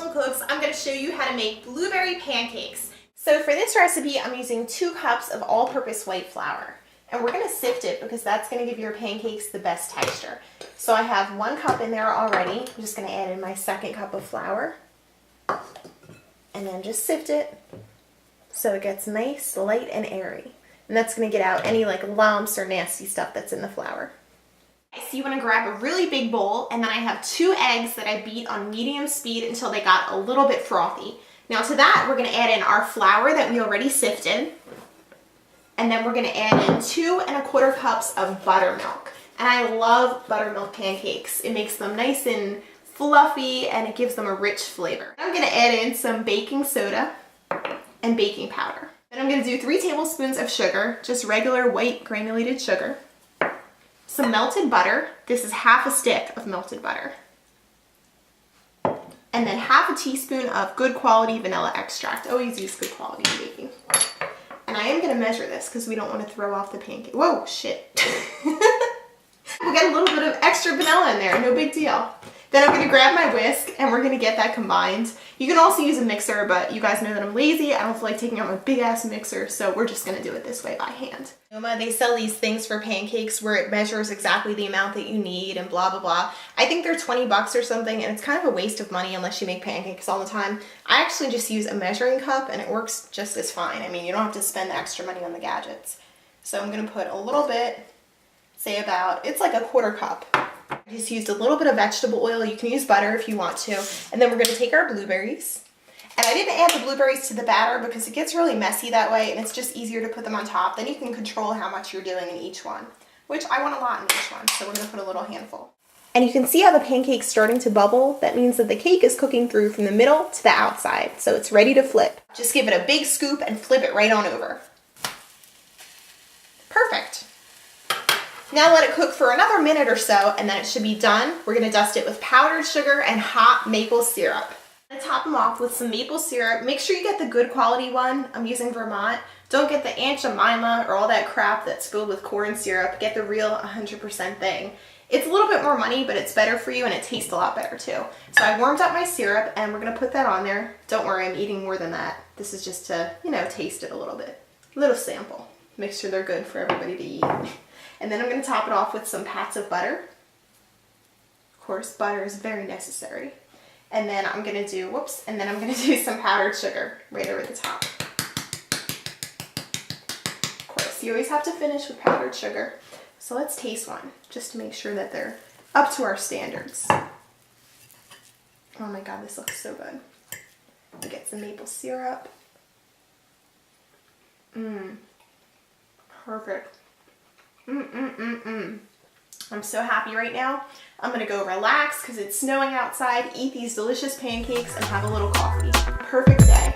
Caitlin Cooks. I'm going to show you how to make blueberry pancakes. So for this recipe, I'm using 2 cups of all-purpose white flour. And we're going to sift it because that's going to give your pancakes the best texture. So I have 1 cup in there already. I'm just going to add in my 2nd cup of flour. And then just sift it so it gets nice, light, and airy. And that's going to get out any like lumps or nasty stuff that's in the flour. So you want to grab a really big bowl, and then I have 2 eggs that I beat on medium speed until they got a little bit frothy. Now to that, we're going to add in our flour that we already sifted. And then we're going to add in 2 1/4 cups of buttermilk. And I love buttermilk pancakes. It makes them nice and fluffy, and it gives them a rich flavor. I'm going to add in some baking soda and baking powder. Then I'm going to do 3 tablespoons of sugar, just regular white granulated sugar. Some melted butter. This is half a stick of melted butter. And then half a teaspoon of good quality vanilla extract. Always use good quality in baking. And I am going to measure this because we don't want to throw off the pancake. Whoa, shit. We'll get a little bit of extra vanilla in there, no big deal. Then I'm going to grab my whisk and we're going to get that combined. You can also use a mixer, but you guys know that I'm lazy. I don't feel like taking out my big ass mixer, so we're just going to do it this way by hand. They sell these things for pancakes where it measures exactly the amount that you need and blah, blah, blah. I think they're 20 bucks or something, and it's kind of a waste of money unless you make pancakes all the time. I actually just use a measuring cup and it works just as fine. I mean, you don't have to spend the extra money on the gadgets. So I'm going to put a little bit, say about, it's like a 1/4 cup. I just used a little bit of vegetable oil. You can use butter if you want to. And then we're going to take our blueberries. And I didn't add the blueberries to the batter because it gets really messy that way, and it's just easier to put them on top. Then you can control how much you're doing in each one, which I want a lot in each one, so we're going to put a little handful. And you can see how the pancake's starting to bubble. That means that the cake is cooking through from the middle to the outside, so it's ready to flip. Just give it a big scoop and flip it right on over. Perfect. Now let it cook for another minute or so, and then it should be done. We're going to dust it with powdered sugar and hot maple syrup. I'm going to top them off with some maple syrup. Make sure you get the good quality one. I'm using Vermont. Don't get the Aunt Jemima or all that crap that's filled with corn syrup. Get the real 100% thing. It's a little bit more money, but it's better for you, and it tastes a lot better too. So I warmed up my syrup, and we're going to put that on there. Don't worry, I'm eating more than that. This is just to, taste it a little bit. A little sample. Make sure they're good for everybody to eat. And then I'm going to top it off with some pats of butter. Of course, butter is very necessary. And then I'm going to do, some powdered sugar right over the top. Of course, you always have to finish with powdered sugar. So let's taste one, just to make sure that they're up to our standards. Oh my god, this looks so good. We get some maple syrup. Perfect. I'm so happy right now. I'm gonna go relax because it's snowing outside, eat these delicious pancakes, and have a little coffee. Perfect day.